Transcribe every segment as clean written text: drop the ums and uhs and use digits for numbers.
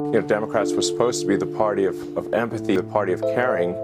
Democrats were supposed to be the party of empathy, the party of caring,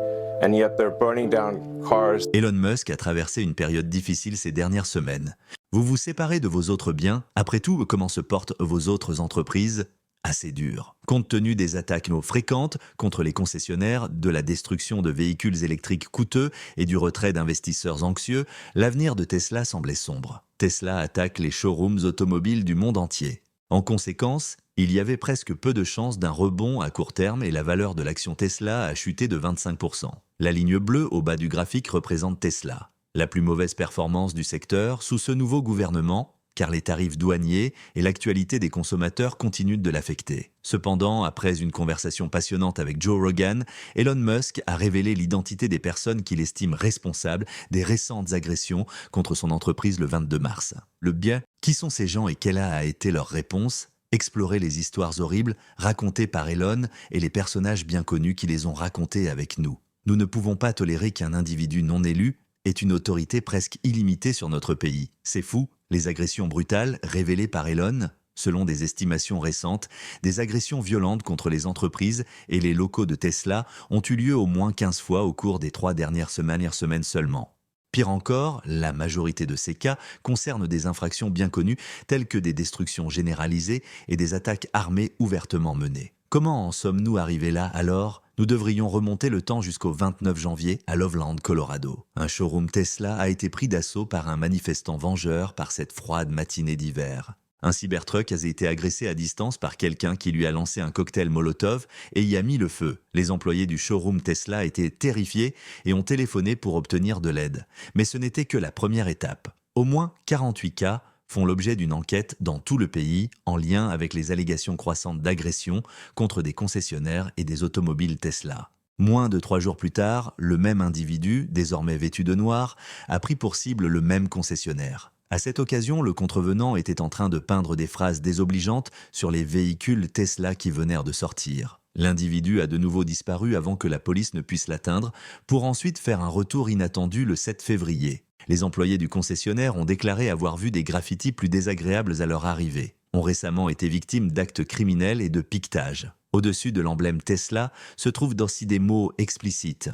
and yet they're burning down cars. Elon Musk a traversé une période difficile ces dernières semaines. Vous vous séparez de vos autres biens. Après tout, comment se portent vos autres entreprises ? Assez dur. Compte tenu des attaques fréquentes contre les concessionnaires, de la destruction de véhicules électriques coûteux et du retrait d'investisseurs anxieux, l'avenir de Tesla semblait sombre. Tesla attaque les showrooms automobiles du monde entier. En conséquence, il y avait presque peu de chances d'un rebond à court terme et la valeur de l'action Tesla a chuté de 25%. La ligne bleue au bas du graphique représente Tesla. La plus mauvaise performance du secteur sous ce nouveau gouvernement, car les tarifs douaniers et l'actualité des consommateurs continuent de l'affecter. Cependant, après une conversation passionnante avec Joe Rogan, Elon Musk a révélé l'identité des personnes qu'il estime responsables des récentes agressions contre son entreprise le 22 mars. Le bien, qui sont ces gens et quelle a été leur réponse ? Explorer les histoires horribles racontées par Elon et les personnages bien connus qui les ont racontées avec nous. Nous ne pouvons pas tolérer qu'un individu non élu ait une autorité presque illimitée sur notre pays. C'est fou, les agressions brutales révélées par Elon, selon des estimations récentes, des agressions violentes contre les entreprises et les locaux de Tesla ont eu lieu au moins 15 fois au cours des 3 dernières semaines seulement. Pire encore, la majorité de ces cas concernent des infractions bien connues telles que des destructions généralisées et des attaques armées ouvertement menées. Comment en sommes-nous arrivés là alors ? Nous devrions remonter le temps jusqu'au 29 janvier à Loveland, Colorado. Un showroom Tesla a été pris d'assaut par un manifestant vengeur par cette froide matinée d'hiver. Un Cybertruck a été agressé à distance par quelqu'un qui lui a lancé un cocktail Molotov et y a mis le feu. Les employés du showroom Tesla étaient terrifiés et ont téléphoné pour obtenir de l'aide. Mais ce n'était que la première étape. Au moins 48 cas font l'objet d'une enquête dans tout le pays en lien avec les allégations croissantes d'agression contre des concessionnaires et des automobiles Tesla. Moins de 3 jours plus tard, le même individu, désormais vêtu de noir, a pris pour cible le même concessionnaire. À cette occasion, le contrevenant était en train de peindre des phrases désobligeantes sur les véhicules Tesla qui venaient de sortir. L'individu a de nouveau disparu avant que la police ne puisse l'atteindre, pour ensuite faire un retour inattendu le 7 février. Les employés du concessionnaire ont déclaré avoir vu des graffitis plus désagréables à leur arrivée, ont récemment été victimes d'actes criminels et de piquetage. Au-dessus de l'emblème Tesla se trouvent aussi des mots explicites.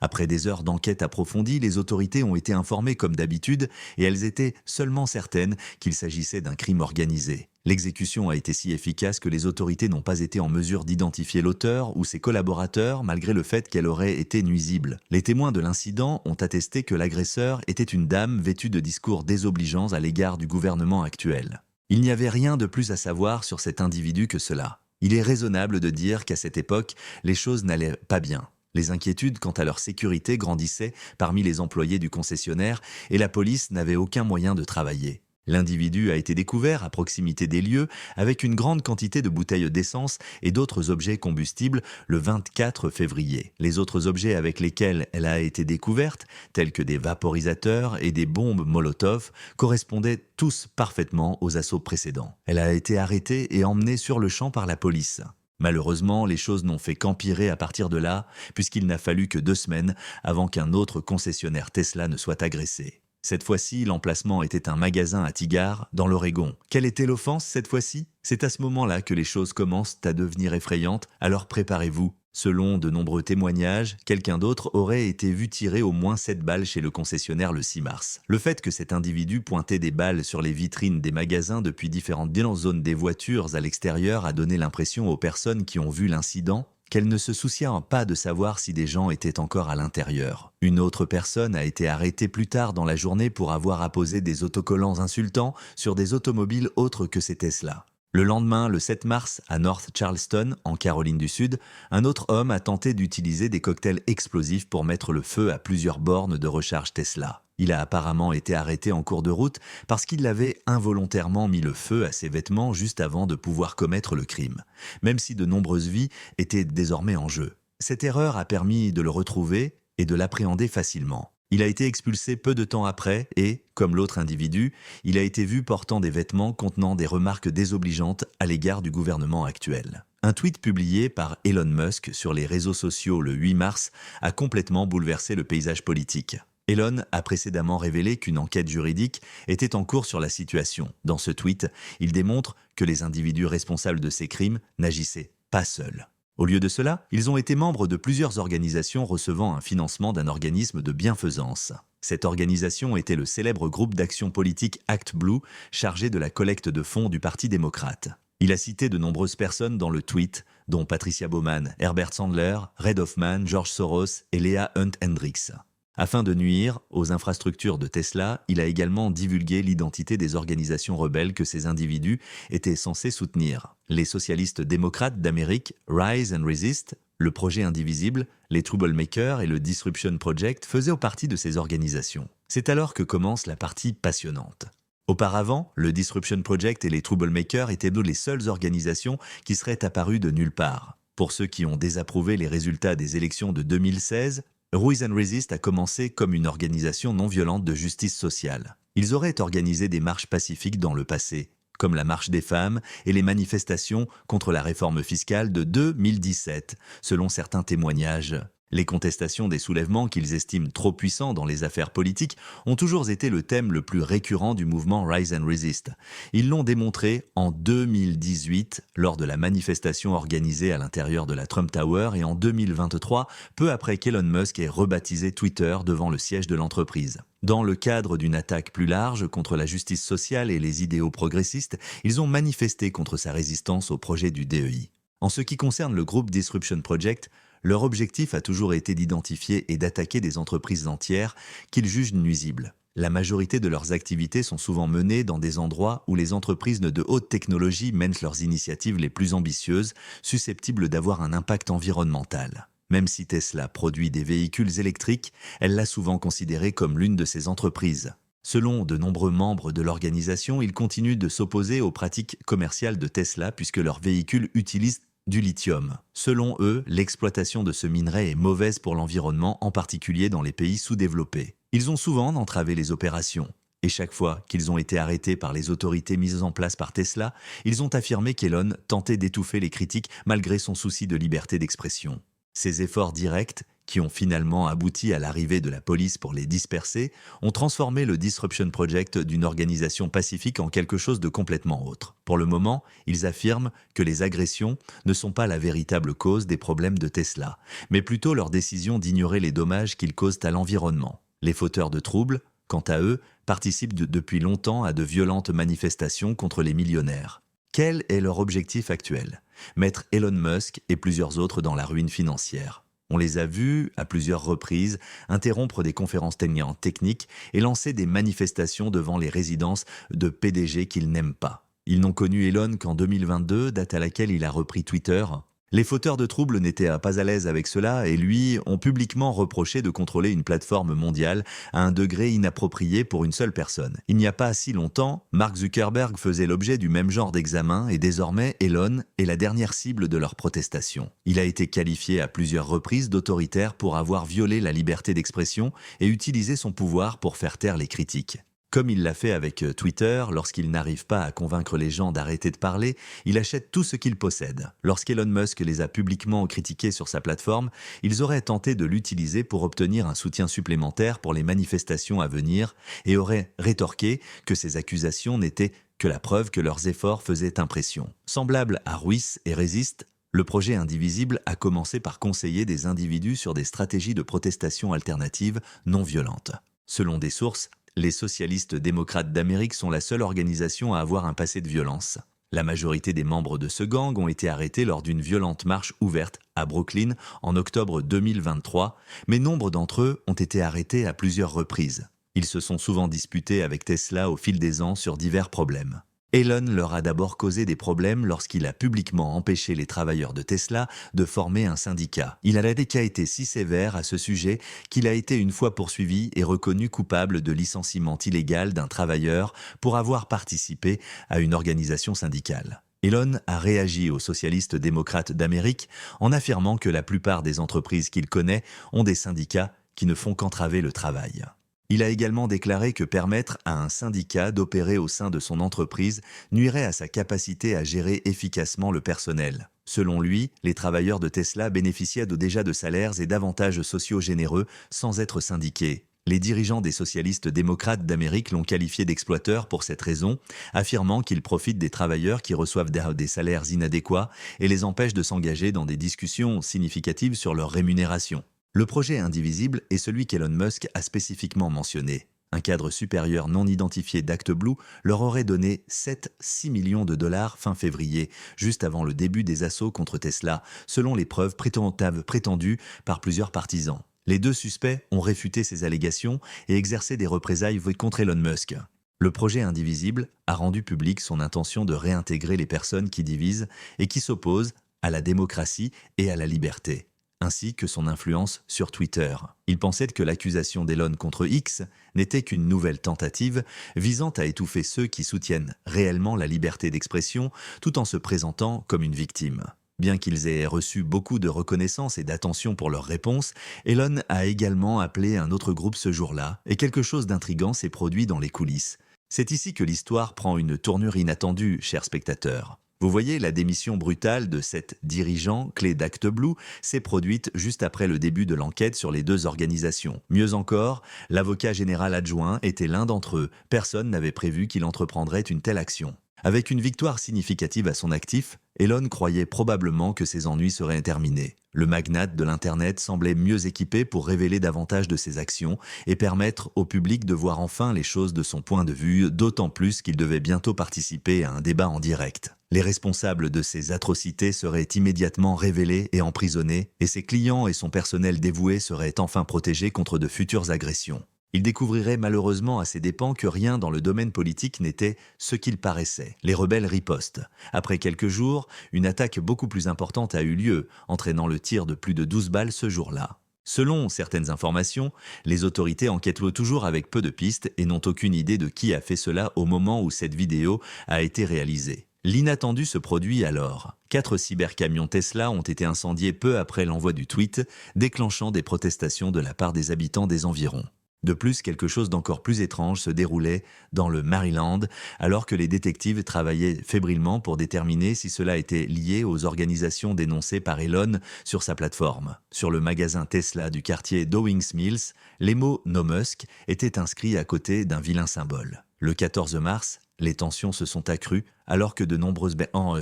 Après des heures d'enquête approfondie, les autorités ont été informées comme d'habitude et elles étaient seulement certaines qu'il s'agissait d'un crime organisé. L'exécution a été si efficace que les autorités n'ont pas été en mesure d'identifier l'auteur ou ses collaborateurs malgré le fait qu'elle aurait été nuisible. Les témoins de l'incident ont attesté que l'agresseur était une dame vêtue de discours désobligeants à l'égard du gouvernement actuel. Il n'y avait rien de plus à savoir sur cet individu que cela. Il est raisonnable de dire qu'à cette époque, les choses n'allaient pas bien. Les inquiétudes quant à leur sécurité grandissaient parmi les employés du concessionnaire et la police n'avait aucun moyen de travailler. L'individu a été découvert à proximité des lieux avec une grande quantité de bouteilles d'essence et d'autres objets combustibles le 24 février. Les autres objets avec lesquels elle a été découverte, tels que des vaporisateurs et des bombes Molotov, correspondaient tous parfaitement aux assauts précédents. Elle a été arrêtée et emmenée sur le champ par la police. Malheureusement, les choses n'ont fait qu'empirer à partir de là, puisqu'il n'a fallu que 2 semaines avant qu'un autre concessionnaire Tesla ne soit agressé. Cette fois-ci, l'emplacement était un magasin à Tigard, dans l'Oregon. Quelle était l'offense cette fois-ci ? C'est à ce moment-là que les choses commencent à devenir effrayantes, alors préparez-vous. Selon de nombreux témoignages, quelqu'un d'autre aurait été vu tirer au moins 7 balles chez le concessionnaire le 6 mars. Le fait que cet individu pointait des balles sur les vitrines des magasins depuis différentes zones des voitures à l'extérieur a donné l'impression aux personnes qui ont vu l'incident qu'elle ne se soucia pas de savoir si des gens étaient encore à l'intérieur. Une autre personne a été arrêtée plus tard dans la journée pour avoir apposé des autocollants insultants sur des automobiles autres que ces Tesla. Le lendemain, le 7 mars, à North Charleston, en Caroline du Sud, un autre homme a tenté d'utiliser des cocktails explosifs pour mettre le feu à plusieurs bornes de recharge Tesla. Il a apparemment été arrêté en cours de route parce qu'il avait involontairement mis le feu à ses vêtements juste avant de pouvoir commettre le crime, même si de nombreuses vies étaient désormais en jeu. Cette erreur a permis de le retrouver et de l'appréhender facilement. Il a été expulsé peu de temps après et, comme l'autre individu, il a été vu portant des vêtements contenant des remarques désobligeantes à l'égard du gouvernement actuel. Un tweet publié par Elon Musk sur les réseaux sociaux le 8 mars a complètement bouleversé le paysage politique. Elon a précédemment révélé qu'une enquête juridique était en cours sur la situation. Dans ce tweet, il démontre que les individus responsables de ces crimes n'agissaient pas seuls. Au lieu de cela, ils ont été membres de plusieurs organisations recevant un financement d'un organisme de bienfaisance. Cette organisation était le célèbre groupe d'action politique ActBlue, chargé de la collecte de fonds du Parti démocrate. Il a cité de nombreuses personnes dans le tweet, dont Patricia Baumann, Herbert Sandler, Reid Hoffman, George Soros et Leah Hunt Hendricks. Afin de nuire aux infrastructures de Tesla, il a également divulgué l'identité des organisations rebelles que ces individus étaient censés soutenir. Les socialistes démocrates d'Amérique, Rise and Resist, le Projet Indivisible, les Troublemakers et le Disruption Project faisaient partie de ces organisations. C'est alors que commence la partie passionnante. Auparavant, le Disruption Project et les Troublemakers étaient les seules organisations qui seraient apparues de nulle part. Pour ceux qui ont désapprouvé les résultats des élections de 2016, Rise and Resist a commencé comme une organisation non violente de justice sociale. Ils auraient organisé des marches pacifiques dans le passé, comme la marche des femmes et les manifestations contre la réforme fiscale de 2017, selon certains témoignages. Les contestations des soulèvements qu'ils estiment trop puissants dans les affaires politiques ont toujours été le thème le plus récurrent du mouvement Rise and Resist. Ils l'ont démontré en 2018 lors de la manifestation organisée à l'intérieur de la Trump Tower et en 2023, peu après qu'Elon Musk ait rebaptisé Twitter devant le siège de l'entreprise. Dans le cadre d'une attaque plus large contre la justice sociale et les idéaux progressistes, ils ont manifesté contre sa résistance au projet du DEI. En ce qui concerne le groupe Disruption Project, leur objectif a toujours été d'identifier et d'attaquer des entreprises entières qu'ils jugent nuisibles. La majorité de leurs activités sont souvent menées dans des endroits où les entreprises de haute technologie mènent leurs initiatives les plus ambitieuses, susceptibles d'avoir un impact environnemental. Même si Tesla produit des véhicules électriques, elle l'a souvent considéré comme l'une de ses entreprises. Selon de nombreux membres de l'organisation, ils continuent de s'opposer aux pratiques commerciales de Tesla puisque leurs véhicules utilisent du lithium. Selon eux, l'exploitation de ce minerai est mauvaise pour l'environnement, en particulier dans les pays sous-développés. Ils ont souvent entravé les opérations. Et chaque fois qu'ils ont été arrêtés par les autorités mises en place par Tesla, ils ont affirmé qu'Elon tentait d'étouffer les critiques malgré son souci de liberté d'expression. Ces efforts directs, qui ont finalement abouti à l'arrivée de la police pour les disperser, ont transformé le Disruption Project d'une organisation pacifique en quelque chose de complètement autre. Pour le moment, ils affirment que les agressions ne sont pas la véritable cause des problèmes de Tesla, mais plutôt leur décision d'ignorer les dommages qu'ils causent à l'environnement. Les fauteurs de troubles, quant à eux, participent depuis longtemps à de violentes manifestations contre les millionnaires. Quel est leur objectif actuel ? Mettre Elon Musk et plusieurs autres dans la ruine financière. On les a vus, à plusieurs reprises, interrompre des conférences techniques et lancer des manifestations devant les résidences de PDG qu'ils n'aiment pas. Ils n'ont connu Elon qu'en 2022, date à laquelle il a repris Twitter. Les fauteurs de troubles n'étaient pas à l'aise avec cela et lui ont publiquement reproché de contrôler une plateforme mondiale à un degré inapproprié pour une seule personne. Il n'y a pas si longtemps, Mark Zuckerberg faisait l'objet du même genre d'examen et désormais Elon est la dernière cible de leurs protestations. Il a été qualifié à plusieurs reprises d'autoritaire pour avoir violé la liberté d'expression et utilisé son pouvoir pour faire taire les critiques. Comme il l'a fait avec Twitter, lorsqu'il n'arrive pas à convaincre les gens d'arrêter de parler, il achète tout ce qu'il possède. Lorsqu'Elon Musk les a publiquement critiqués sur sa plateforme, ils auraient tenté de l'utiliser pour obtenir un soutien supplémentaire pour les manifestations à venir et auraient rétorqué que ces accusations n'étaient que la preuve que leurs efforts faisaient impression. Semblable à Rise et Resist, le projet Indivisible a commencé par conseiller des individus sur des stratégies de protestation alternatives non violentes. Selon des sources, les socialistes démocrates d'Amérique sont la seule organisation à avoir un passé de violence. La majorité des membres de ce gang ont été arrêtés lors d'une violente marche ouverte à Brooklyn en octobre 2023, mais nombre d'entre eux ont été arrêtés à plusieurs reprises. Ils se sont souvent disputés avec Tesla au fil des ans sur divers problèmes. Elon leur a d'abord causé des problèmes lorsqu'il a publiquement empêché les travailleurs de Tesla de former un syndicat. Il a été si sévère à ce sujet qu'il a été une fois poursuivi et reconnu coupable de licenciement illégal d'un travailleur pour avoir participé à une organisation syndicale. Elon a réagi aux socialistes démocrates d'Amérique en affirmant que la plupart des entreprises qu'il connaît ont des syndicats qui ne font qu'entraver le travail. Il a également déclaré que permettre à un syndicat d'opérer au sein de son entreprise nuirait à sa capacité à gérer efficacement le personnel. Selon lui, les travailleurs de Tesla bénéficiaient déjà de salaires et d'avantages sociaux généreux sans être syndiqués. Les dirigeants des socialistes démocrates d'Amérique l'ont qualifié d'exploiteur pour cette raison, affirmant qu'il profite des travailleurs qui reçoivent des salaires inadéquats et les empêche de s'engager dans des discussions significatives sur leur rémunération. Le projet indivisible est celui qu'Elon Musk a spécifiquement mentionné. Un cadre supérieur non identifié d'ActBlue leur aurait donné 7-6 millions de dollars fin février, juste avant le début des assauts contre Tesla, selon les preuves prétendues par plusieurs partisans. Les deux suspects ont réfuté ces allégations et exercé des représailles contre Elon Musk. Le projet indivisible a rendu public son intention de réintégrer les personnes qui divisent et qui s'opposent à la démocratie et à la liberté, ainsi que son influence sur Twitter. Il pensait que l'accusation d'Elon contre X n'était qu'une nouvelle tentative visant à étouffer ceux qui soutiennent réellement la liberté d'expression tout en se présentant comme une victime. Bien qu'ils aient reçu beaucoup de reconnaissance et d'attention pour leurs réponses, Elon a également appelé un autre groupe ce jour-là, et quelque chose d'intriguant s'est produit dans les coulisses. C'est ici que l'histoire prend une tournure inattendue, chers spectateurs. Vous voyez, la démission brutale de cet dirigeant clé d'ActBlue s'est produite juste après le début de l'enquête sur les deux organisations. Mieux encore, l'avocat général adjoint était l'un d'entre eux. Personne n'avait prévu qu'il entreprendrait une telle action. Avec une victoire significative à son actif, Elon croyait probablement que ses ennuis seraient terminés. Le magnate de l'Internet semblait mieux équipé pour révéler davantage de ses actions et permettre au public de voir enfin les choses de son point de vue, d'autant plus qu'il devait bientôt participer à un débat en direct. Les responsables de ces atrocités seraient immédiatement révélés et emprisonnés, et ses clients et son personnel dévoué seraient enfin protégés contre de futures agressions. Il découvrirait malheureusement à ses dépens que rien dans le domaine politique n'était ce qu'il paraissait. Les rebelles ripostent. Après quelques jours, une attaque beaucoup plus importante a eu lieu, entraînant le tir de plus de 12 balles ce jour-là. Selon certaines informations, les autorités enquêtent toujours avec peu de pistes et n'ont aucune idée de qui a fait cela au moment où cette vidéo a été réalisée. L'inattendu se produit alors. 4 cybercamions Tesla ont été incendiés peu après l'envoi du tweet, déclenchant des protestations de la part des habitants des environs. De plus, quelque chose d'encore plus étrange se déroulait dans le Maryland, alors que les détectives travaillaient fébrilement pour déterminer si cela était lié aux organisations dénoncées par Elon sur sa plateforme. Sur le magasin Tesla du quartier d'Owings Mills, les mots « No Musk » étaient inscrits à côté d'un vilain symbole. Le 14 mars, les tensions se sont accrues alors que de nombreuses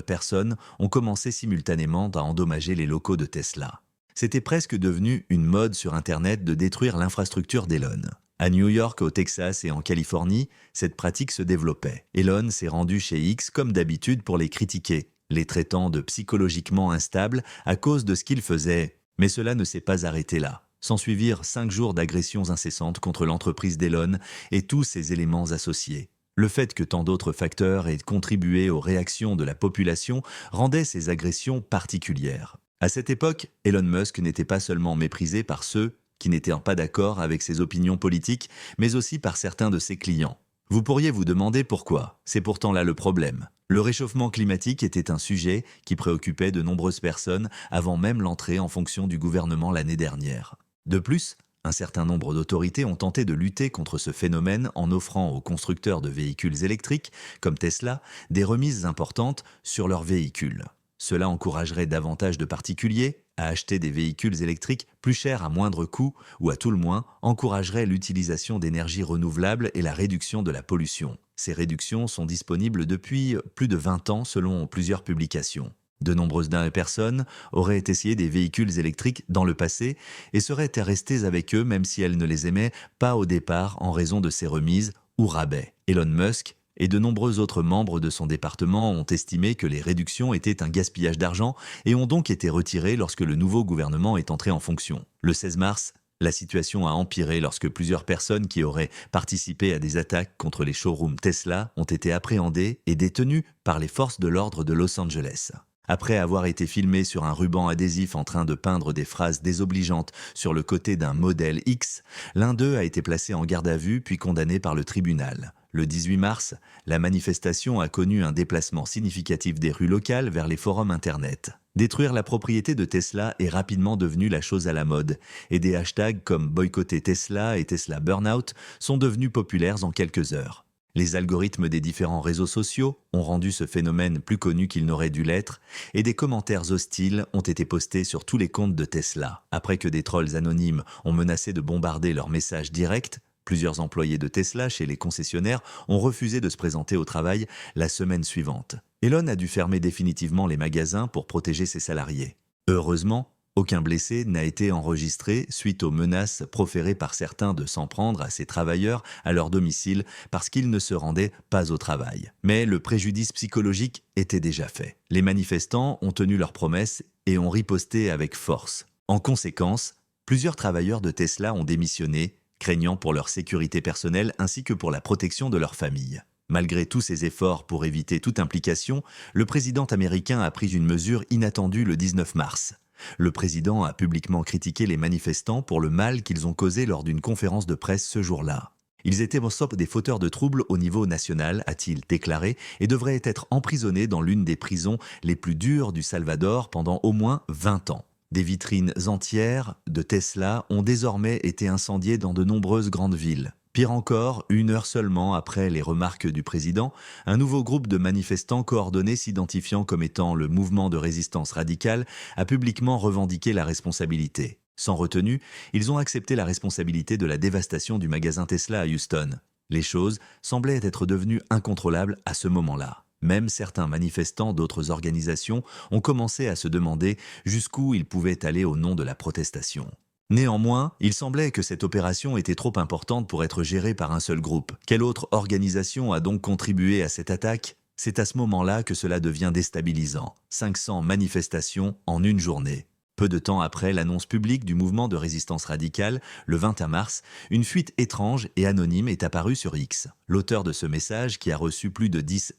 personnes ont commencé simultanément à endommager les locaux de Tesla. C'était presque devenu une mode sur Internet de détruire l'infrastructure d'Elon. À New York, au Texas et en Californie, cette pratique se développait. Elon s'est rendu chez X comme d'habitude pour les critiquer, les traitant de psychologiquement instables à cause de ce qu'ils faisaient. Mais cela ne s'est pas arrêté là. S'ensuivirent 5 jours d'agressions incessantes contre l'entreprise d'Elon et tous ses éléments associés. Le fait que tant d'autres facteurs aient contribué aux réactions de la population rendait ces agressions particulières. À cette époque, Elon Musk n'était pas seulement méprisé par ceux qui n'étaient pas d'accord avec ses opinions politiques, mais aussi par certains de ses clients. Vous pourriez vous demander pourquoi. C'est pourtant là le problème. Le réchauffement climatique était un sujet qui préoccupait de nombreuses personnes avant même l'entrée en fonction du gouvernement l'année dernière. De plus, un certain nombre d'autorités ont tenté de lutter contre ce phénomène en offrant aux constructeurs de véhicules électriques, comme Tesla, des remises importantes sur leurs véhicules. Cela encouragerait davantage de particuliers à acheter des véhicules électriques plus chers à moindre coût ou à tout le moins encouragerait l'utilisation d'énergies renouvelables et la réduction de la pollution. Ces réductions sont disponibles depuis plus de 20 ans selon plusieurs publications. De nombreuses personnes auraient essayé des véhicules électriques dans le passé et seraient restées avec eux même si elles ne les aimaient pas au départ en raison de ces remises ou rabais. Elon Musk et de nombreux autres membres de son département ont estimé que les réductions étaient un gaspillage d'argent et ont donc été retirées lorsque le nouveau gouvernement est entré en fonction. Le 16 mars, la situation a empiré lorsque plusieurs personnes qui auraient participé à des attaques contre les showrooms Tesla ont été appréhendées et détenues par les forces de l'ordre de Los Angeles. Après avoir été filmé sur un ruban adhésif en train de peindre des phrases désobligeantes sur le côté d'un modèle X, l'un d'eux a été placé en garde à vue puis condamné par le tribunal. Le 18 mars, la manifestation a connu un déplacement significatif des rues locales vers les forums Internet. Détruire la propriété de Tesla est rapidement devenu la chose à la mode, et des hashtags comme boycotter Tesla et Tesla Burnout sont devenus populaires en quelques heures. Les algorithmes des différents réseaux sociaux ont rendu ce phénomène plus connu qu'il n'aurait dû l'être, et des commentaires hostiles ont été postés sur tous les comptes de Tesla. Après que des trolls anonymes ont menacé de bombarder leurs messages directs, plusieurs employés de Tesla chez les concessionnaires ont refusé de se présenter au travail la semaine suivante. Elon a dû fermer définitivement les magasins pour protéger ses salariés. Heureusement, aucun blessé n'a été enregistré suite aux menaces proférées par certains de s'en prendre à ces travailleurs à leur domicile parce qu'ils ne se rendaient pas au travail. Mais le préjudice psychologique était déjà fait. Les manifestants ont tenu leurs promesses et ont riposté avec force. En conséquence, plusieurs travailleurs de Tesla ont démissionné, craignant pour leur sécurité personnelle ainsi que pour la protection de leur famille. Malgré tous ces efforts pour éviter toute implication, le président américain a pris une mesure inattendue le 19 mars. Le président a publiquement critiqué les manifestants pour le mal qu'ils ont causé lors d'une conférence de presse ce jour-là. Ils étaient des fauteurs de troubles au niveau national, a-t-il déclaré, et devraient être emprisonnés dans l'une des prisons les plus dures du Salvador pendant au moins 20 ans. Des vitrines entières de Tesla ont désormais été incendiées dans de nombreuses grandes villes. Pire encore, 1 heure seulement après les remarques du président, un nouveau groupe de manifestants coordonnés s'identifiant comme étant le mouvement de résistance radicale a publiquement revendiqué la responsabilité. Sans retenue, ils ont accepté la responsabilité de la dévastation du magasin Tesla à Houston. Les choses semblaient être devenues incontrôlables à ce moment-là. Même certains manifestants d'autres organisations ont commencé à se demander jusqu'où ils pouvaient aller au nom de la protestation. Néanmoins, il semblait que cette opération était trop importante pour être gérée par un seul groupe. Quelle autre organisation a donc contribué à cette attaque ? C'est à ce moment-là que cela devient déstabilisant. 500 manifestations en une journée. Peu de temps après l'annonce publique du mouvement de résistance radicale, le 21 mars, une fuite étrange et anonyme est apparue sur X. L'auteur de ce message, qui a reçu plus de 10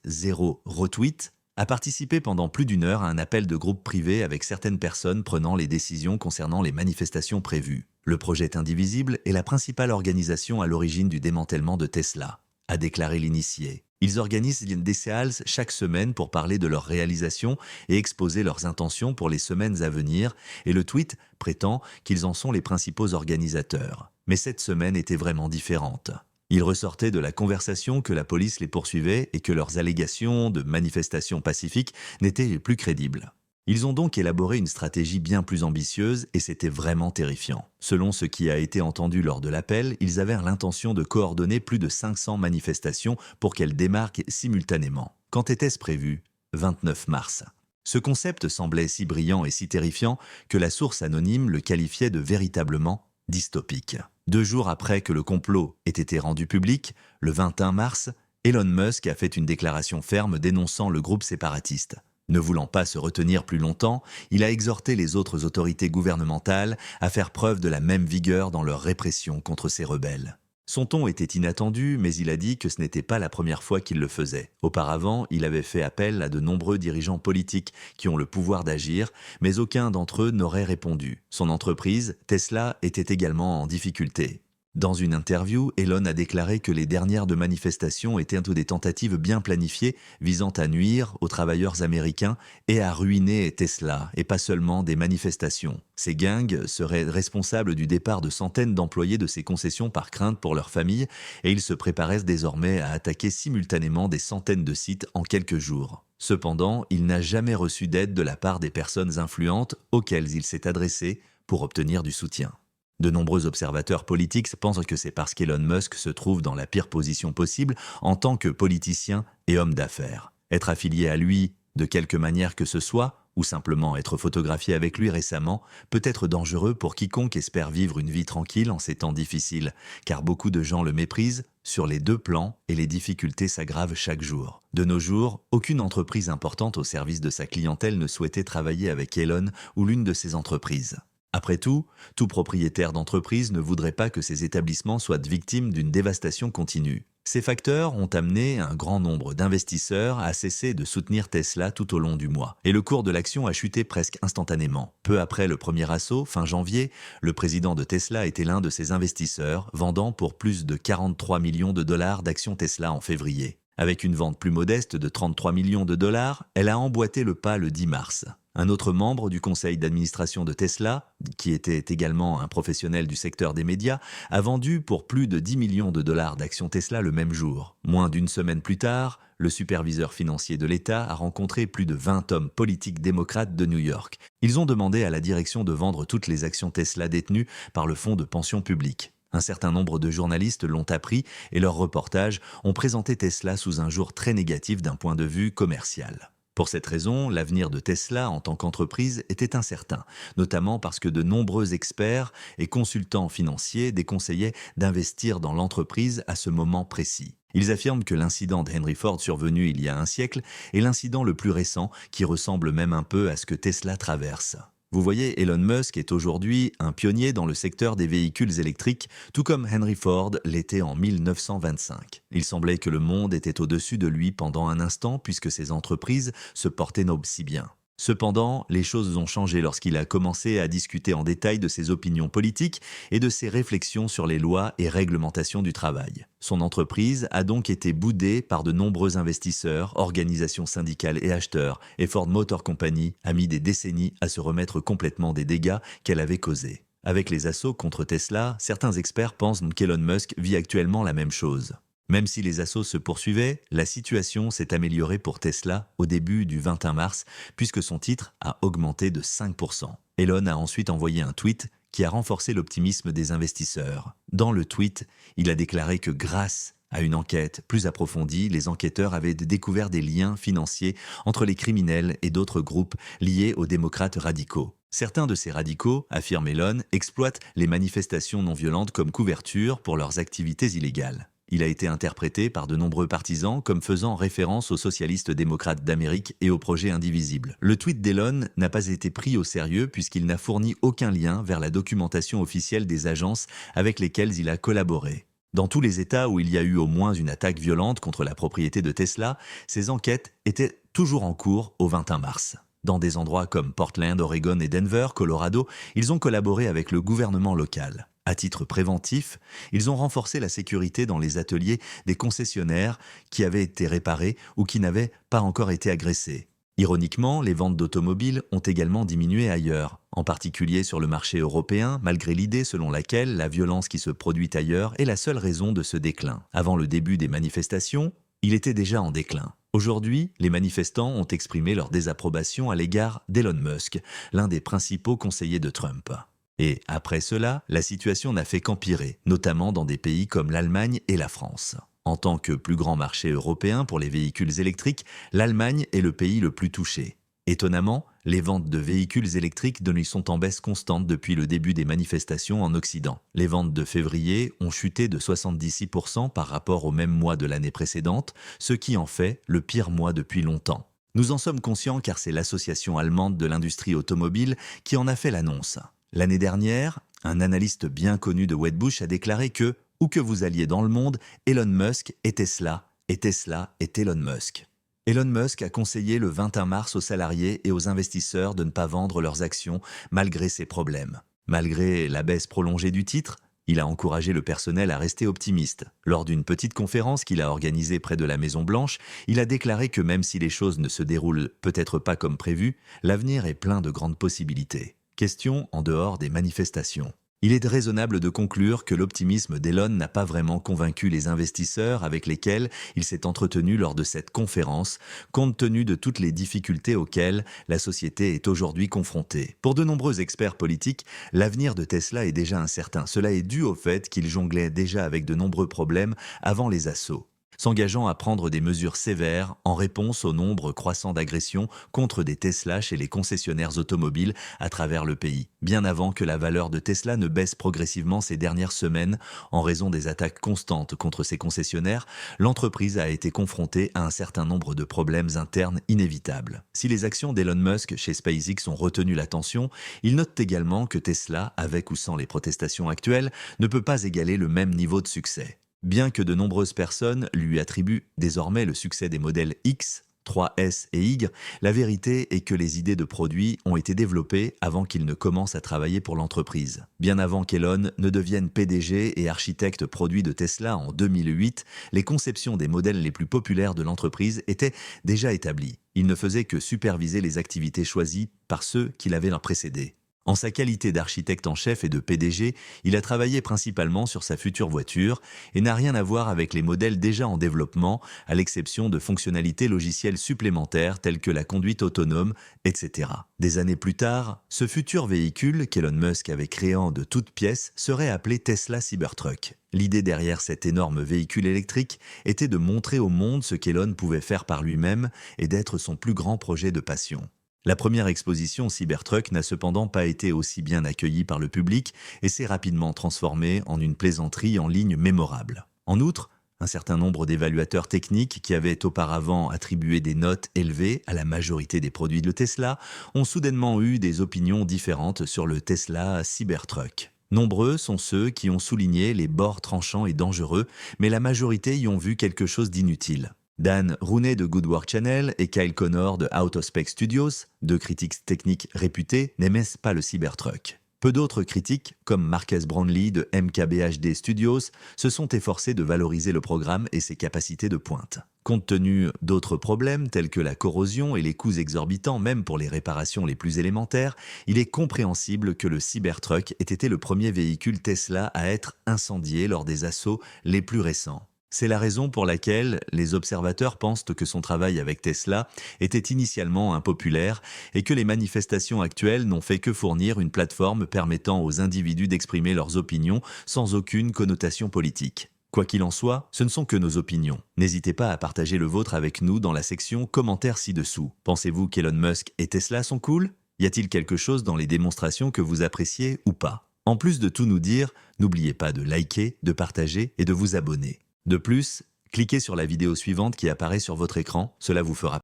retweets, a participé pendant plus d'1 heure à un appel de groupe privé avec certaines personnes prenant les décisions concernant les manifestations prévues. Le projet Indivisible est la principale organisation à l'origine du démantèlement de Tesla, a déclaré l'initié. Ils organisent des séances chaque semaine pour parler de leurs réalisations et exposer leurs intentions pour les semaines à venir, et le tweet prétend qu'ils en sont les principaux organisateurs. Mais cette semaine était vraiment différente. Il ressortait de la conversation que la police les poursuivait et que leurs allégations de manifestations pacifiques n'étaient plus crédibles. Ils ont donc élaboré une stratégie bien plus ambitieuse et c'était vraiment terrifiant. Selon ce qui a été entendu lors de l'appel, ils avaient l'intention de coordonner plus de 500 manifestations pour qu'elles démarquent simultanément. Quand était-ce prévu ? 29 mars. Ce concept semblait si brillant et si terrifiant que la source anonyme le qualifiait de véritablement dystopique. 2 jours après que le complot ait été rendu public, le 21 mars, Elon Musk a fait une déclaration ferme dénonçant le groupe séparatiste. Ne voulant pas se retenir plus longtemps, il a exhorté les autres autorités gouvernementales à faire preuve de la même vigueur dans leur répression contre ces rebelles. Son ton était inattendu, mais il a dit que ce n'était pas la première fois qu'il le faisait. Auparavant, il avait fait appel à de nombreux dirigeants politiques qui ont le pouvoir d'agir, mais aucun d'entre eux n'aurait répondu. Son entreprise, Tesla, était également en difficulté. Dans une interview, Elon a déclaré que les dernières de manifestations étaient des tentatives bien planifiées visant à nuire aux travailleurs américains et à ruiner Tesla, et pas seulement des manifestations. Ces gangs seraient responsables du départ de centaines d'employés de ces concessions par crainte pour leurs familles, et ils se préparaient désormais à attaquer simultanément des centaines de sites en quelques jours. Cependant, il n'a jamais reçu d'aide de la part des personnes influentes auxquelles il s'est adressé pour obtenir du soutien. De nombreux observateurs politiques pensent que c'est parce qu'Elon Musk se trouve dans la pire position possible en tant que politicien et homme d'affaires. Être affilié à lui, de quelque manière que ce soit, ou simplement être photographié avec lui récemment, peut être dangereux pour quiconque espère vivre une vie tranquille en ces temps difficiles, car beaucoup de gens le méprisent sur les 2 plans et les difficultés s'aggravent chaque jour. De nos jours, aucune entreprise importante au service de sa clientèle ne souhaitait travailler avec Elon ou l'une de ses entreprises. Après tout propriétaire d'entreprise ne voudrait pas que ses établissements soient victimes d'une dévastation continue. Ces facteurs ont amené un grand nombre d'investisseurs à cesser de soutenir Tesla tout au long du mois, et le cours de l'action a chuté presque instantanément. Peu après le premier assaut, fin janvier, le président de Tesla était l'un de ces investisseurs, vendant pour plus de 43 millions de dollars d'actions Tesla en février. Avec une vente plus modeste de 33 millions de dollars, elle a emboîté le pas le 10 mars. Un autre membre du conseil d'administration de Tesla, qui était également un professionnel du secteur des médias, a vendu pour plus de 10 millions de dollars d'actions Tesla le même jour. Moins d'une semaine plus tard, le superviseur financier de l'État a rencontré plus de 20 hommes politiques démocrates de New York. Ils ont demandé à la direction de vendre toutes les actions Tesla détenues par le fonds de pension publique. Un certain nombre de journalistes l'ont appris et leurs reportages ont présenté Tesla sous un jour très négatif d'un point de vue commercial. Pour cette raison, l'avenir de Tesla en tant qu'entreprise était incertain, notamment parce que de nombreux experts et consultants financiers déconseillaient d'investir dans l'entreprise à ce moment précis. Ils affirment que l'incident de Henry Ford survenu il y a un siècle est l'incident le plus récent qui ressemble même un peu à ce que Tesla traverse. Vous voyez, Elon Musk est aujourd'hui un pionnier dans le secteur des véhicules électriques, tout comme Henry Ford l'était en 1925. Il semblait que le monde était au-dessus de lui pendant un instant puisque ses entreprises se portaient si bien. Cependant, les choses ont changé lorsqu'il a commencé à discuter en détail de ses opinions politiques et de ses réflexions sur les lois et réglementations du travail. Son entreprise a donc été boudée par de nombreux investisseurs, organisations syndicales et acheteurs, et Ford Motor Company a mis des décennies à se remettre complètement des dégâts qu'elle avait causés. Avec les assauts contre Tesla, certains experts pensent qu'Elon Musk vit actuellement la même chose. Même si les assauts se poursuivaient, la situation s'est améliorée pour Tesla au début du 21 mars, puisque son titre a augmenté de 5%. Elon a ensuite envoyé un tweet qui a renforcé l'optimisme des investisseurs. Dans le tweet, il a déclaré que grâce à une enquête plus approfondie, les enquêteurs avaient découvert des liens financiers entre les criminels et d'autres groupes liés aux démocrates radicaux. Certains de ces radicaux, affirme Elon, exploitent les manifestations non violentes comme couverture pour leurs activités illégales. Il a été interprété par de nombreux partisans comme faisant référence aux socialistes démocrates d'Amérique et au projet indivisible. Le tweet d'Elon n'a pas été pris au sérieux puisqu'il n'a fourni aucun lien vers la documentation officielle des agences avec lesquelles il a collaboré. Dans tous les États où il y a eu au moins une attaque violente contre la propriété de Tesla, ces enquêtes étaient toujours en cours au 21 mars. Dans des endroits comme Portland, Oregon et Denver, Colorado, ils ont collaboré avec le gouvernement local. À titre préventif, ils ont renforcé la sécurité dans les ateliers des concessionnaires qui avaient été réparés ou qui n'avaient pas encore été agressés. Ironiquement, les ventes d'automobiles ont également diminué ailleurs, en particulier sur le marché européen, malgré l'idée selon laquelle la violence qui se produit ailleurs est la seule raison de ce déclin. Avant le début des manifestations, il était déjà en déclin. Aujourd'hui, les manifestants ont exprimé leur désapprobation à l'égard d'Elon Musk, l'un des principaux conseillers de Trump. Et après cela, la situation n'a fait qu'empirer, notamment dans des pays comme l'Allemagne et la France. En tant que plus grand marché européen pour les véhicules électriques, l'Allemagne est le pays le plus touché. Étonnamment, les ventes de véhicules électriques sont en baisse constante depuis le début des manifestations en Occident. Les ventes de février ont chuté de 76% par rapport au même mois de l'année précédente, ce qui en fait le pire mois depuis longtemps. Nous en sommes conscients car c'est l'association allemande de l'industrie automobile qui en a fait l'annonce. L'année dernière, un analyste bien connu de Wedbush a déclaré que, où que vous alliez dans le monde, Elon Musk est Tesla, et Tesla est Elon Musk. Elon Musk a conseillé le 21 mars aux salariés et aux investisseurs de ne pas vendre leurs actions malgré ces problèmes. Malgré la baisse prolongée du titre, il a encouragé le personnel à rester optimiste. Lors d'une petite conférence qu'il a organisée près de la Maison-Blanche, il a déclaré que même si les choses ne se déroulent peut-être pas comme prévu, l'avenir est plein de grandes possibilités. Question en dehors des manifestations. Il est raisonnable de conclure que l'optimisme d'Elon n'a pas vraiment convaincu les investisseurs avec lesquels il s'est entretenu lors de cette conférence, compte tenu de toutes les difficultés auxquelles la société est aujourd'hui confrontée. Pour de nombreux experts politiques, l'avenir de Tesla est déjà incertain. Cela est dû au fait qu'il jonglait déjà avec de nombreux problèmes avant les assauts, s'engageant à prendre des mesures sévères en réponse au nombre croissant d'agressions contre des Tesla chez les concessionnaires automobiles à travers le pays, bien avant que la valeur de Tesla ne baisse progressivement ces dernières semaines en raison des attaques constantes contre ces concessionnaires. L'entreprise a été confrontée à un certain nombre de problèmes internes inévitables. Si les actions d'Elon Musk chez SpaceX ont retenu l'attention, il note également que Tesla, avec ou sans les protestations actuelles, ne peut pas égaler le même niveau de succès. Bien que de nombreuses personnes lui attribuent désormais le succès des modèles X, 3S et Y, la vérité est que les idées de produits ont été développées avant qu'il ne commence à travailler pour l'entreprise. Bien avant qu'Elon ne devienne PDG et architecte produit de Tesla en 2008, les conceptions des modèles les plus populaires de l'entreprise étaient déjà établies. Il ne faisait que superviser les activités choisies par ceux qui l'avaient précédé. En sa qualité d'architecte en chef et de PDG, il a travaillé principalement sur sa future voiture et n'a rien à voir avec les modèles déjà en développement, à l'exception de fonctionnalités logicielles supplémentaires telles que la conduite autonome, etc. Des années plus tard, ce futur véhicule qu'Elon Musk avait créé de toutes pièces serait appelé Tesla Cybertruck. L'idée derrière cet énorme véhicule électrique était de montrer au monde ce qu'Elon pouvait faire par lui-même et d'être son plus grand projet de passion. La première exposition Cybertruck n'a cependant pas été aussi bien accueillie par le public et s'est rapidement transformée en une plaisanterie en ligne mémorable. En outre, un certain nombre d'évaluateurs techniques qui avaient auparavant attribué des notes élevées à la majorité des produits de Tesla ont soudainement eu des opinions différentes sur le Tesla Cybertruck. Nombreux sont ceux qui ont souligné les bords tranchants et dangereux, mais la majorité y ont vu quelque chose d'inutile. Dan Rooney de Good Work Channel et Kyle Connor de Autospec Studios, deux critiques techniques réputés, n'aimaient pas le Cybertruck. Peu d'autres critiques, comme Marques Brownlee de MKBHD Studios, se sont efforcés de valoriser le programme et ses capacités de pointe. Compte tenu d'autres problèmes tels que la corrosion et les coûts exorbitants même pour les réparations les plus élémentaires, il est compréhensible que le Cybertruck ait été le premier véhicule Tesla à être incendié lors des assauts les plus récents. C'est la raison pour laquelle les observateurs pensent que son travail avec Tesla était initialement impopulaire et que les manifestations actuelles n'ont fait que fournir une plateforme permettant aux individus d'exprimer leurs opinions sans aucune connotation politique. Quoi qu'il en soit, ce ne sont que nos opinions. N'hésitez pas à partager le vôtre avec nous dans la section commentaires ci-dessous. Pensez-vous qu'Elon Musk et Tesla sont cool ? Y a-t-il quelque chose dans les démonstrations que vous appréciez ou pas ? En plus de tout nous dire, n'oubliez pas de liker, de partager et de vous abonner. De plus, cliquez sur la vidéo suivante qui apparaît sur votre écran, cela vous fera